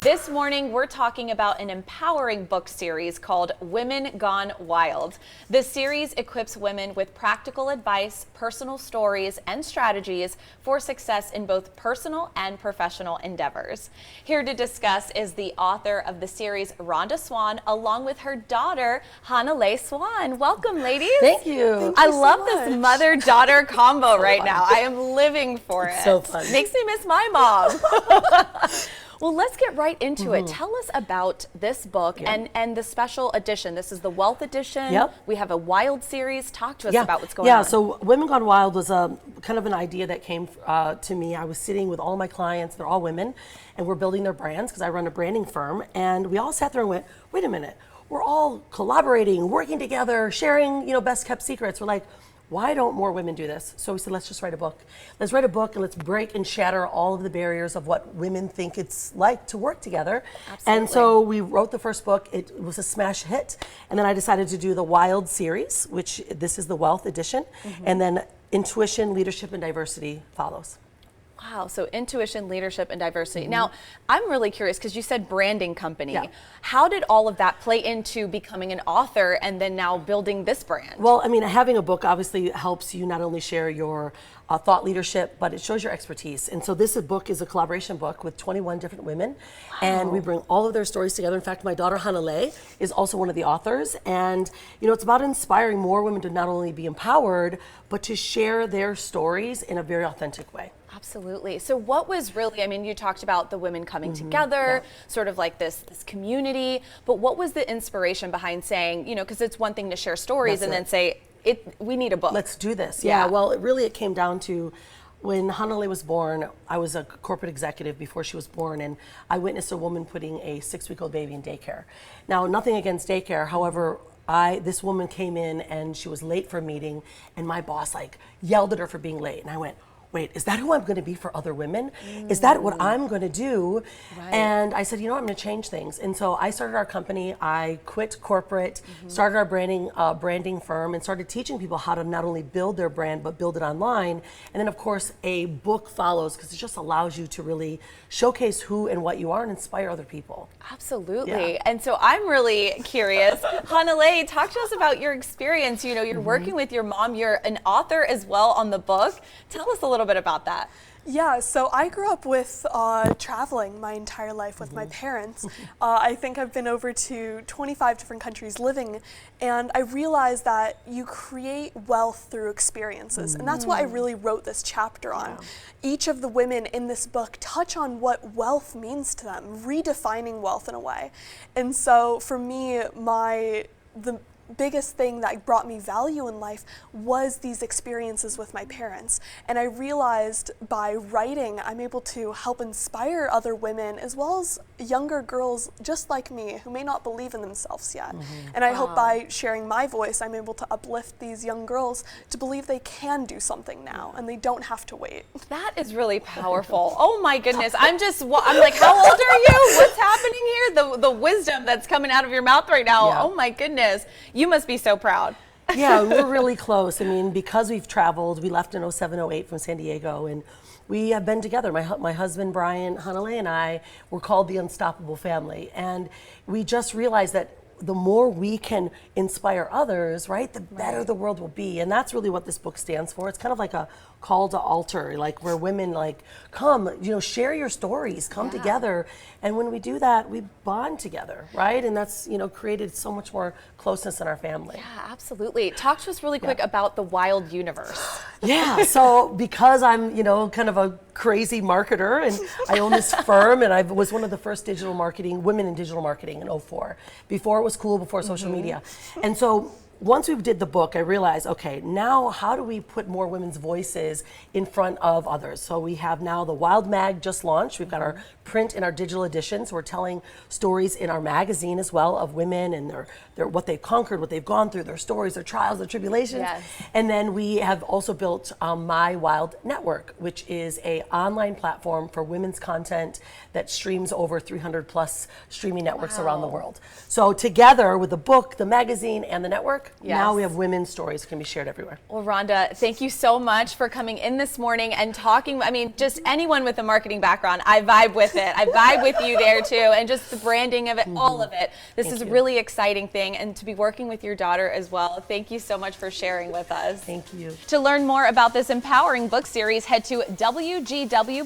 This morning, we're talking about an empowering book series called Women Gone Wild. This series equips women with practical advice, personal stories, and strategies for success in both personal and professional endeavors. Here to discuss is the author of the series, Rhonda Swan, along with her daughter, Hanalei Swan. Welcome, ladies. Thank you. I love this mother-daughter combo right now. I am living for it. So fun. Makes me miss my mom. Well, let's get right into it. Tell us about this book and the special edition. This is the Wealth Edition. Yep. We have a Wild series. Talk to us about what's going on. Yeah, so Women Gone Wild was kind of an idea that came to me. I was sitting with all my clients, they're all women, and we're building their brands because I run a branding firm. And we all sat there and went, wait a minute, we're all collaborating, working together, sharing, best kept secrets. We're like, why don't more women do this? So we said, let's just write a book. Let's write a book and let's break and shatter all of the barriers of what women think it's like to work together. Absolutely. And so we wrote the first book. It was a smash hit. And then I decided to do the Wild series, which this is the Wealth Edition. And then Intuition, Leadership, and Diversity follows. Wow, so intuition, leadership, and diversity. Now, I'm really curious because you said branding company. Yeah. How did all of that play into becoming an author and then now building this brand? Well, I mean, having a book obviously helps you not only share your thought leadership, but it shows your expertise. And so this book is a collaboration book with 21 different women. Wow. And we bring all of their stories together. In fact, my daughter Hanalei is also one of the authors. And, it's about inspiring more women to not only be empowered, but to share their stories in a very authentic way. Absolutely. So what was really, you talked about the women coming together, sort of like this community, but what was the inspiration behind saying, because it's one thing to share stories and then say, we need a book. Let's do this. Yeah. Well, it came down to when Hanalei was born. I was a corporate executive before she was born, and I witnessed a woman putting a 6-week-old baby in daycare. Now, nothing against daycare. However, this woman came in and she was late for a meeting, and my boss yelled at her for being late. And I went, wait, is that who I'm going to be for other women? Is that what I'm going to do? Right. And I said, I'm going to change things. And so I started our company. I quit corporate, started our branding firm, and started teaching people how to not only build their brand, but build it online. And then, of course, a book follows because it just allows you to really showcase who and what you are and inspire other people. Absolutely. Yeah. And so I'm really curious. Hanalei, talk to us about your experience. You're working with your mom. You're an author as well on the book. Tell us a little bit about that. Yeah, so I grew up with traveling my entire life with my parents. I think I've been over to 25 different countries living, and I realized that you create wealth through experiences, and that's what I really wrote this chapter on. Each of the women in this book touch on what wealth means to them, redefining wealth in a way. And so for me, the biggest thing that brought me value in life was these experiences with my parents. And I realized by writing, I'm able to help inspire other women as well as younger girls just like me who may not believe in themselves yet. And I hope by sharing my voice, I'm able to uplift these young girls to believe they can do something now and they don't have to wait. That is really powerful. Oh my goodness. I'm like, how old are you? What's happening here? The wisdom that's coming out of your mouth right now. Yeah. Oh my goodness. You must be so proud. Yeah, we're really close. Because we've traveled, we left in 07, 08 from San Diego, and we have been together. My husband, Brian, Hanalei, and I were called the Unstoppable Family. And we just realized that the more we can inspire others, right, the better the world will be. And that's really what this book stands for. It's kind of like a call to altar, where women come, share your stories, come together. And when we do that, we bond together, right? And that's, created so much more closeness in our family. Yeah, absolutely. Talk to us really quick about the Wild universe. Yeah, so because I'm, kind of a crazy marketer, and I own this firm, and I was one of the first women in digital marketing in 2004. Before it was cool, before social media. And so once we did the book, I realized, okay, now how do we put more women's voices in front of others? So we have now the Wild Mag just launched. We've got our print and our digital editions. We're telling stories in our magazine as well of women and their what they've conquered, what they've gone through, their stories, their trials, their tribulations. Yes. And then we have also built My Wild Network, which is an online platform for women's content that streams over 300 plus streaming networks around the world. So together with the book, the magazine, and the network, work, now Yes. we have women's stories can be shared everywhere. Well, Rhonda, thank you so much for coming in this morning and talking. I mean, just anyone with a marketing background, I vibe with it. I vibe with you there too, and just the branding of it, all of it. This is a really exciting thing, and to be working with your daughter as well. Thank you so much for sharing with us. Thank you. To learn more about this empowering book series, head to wgwbook.com.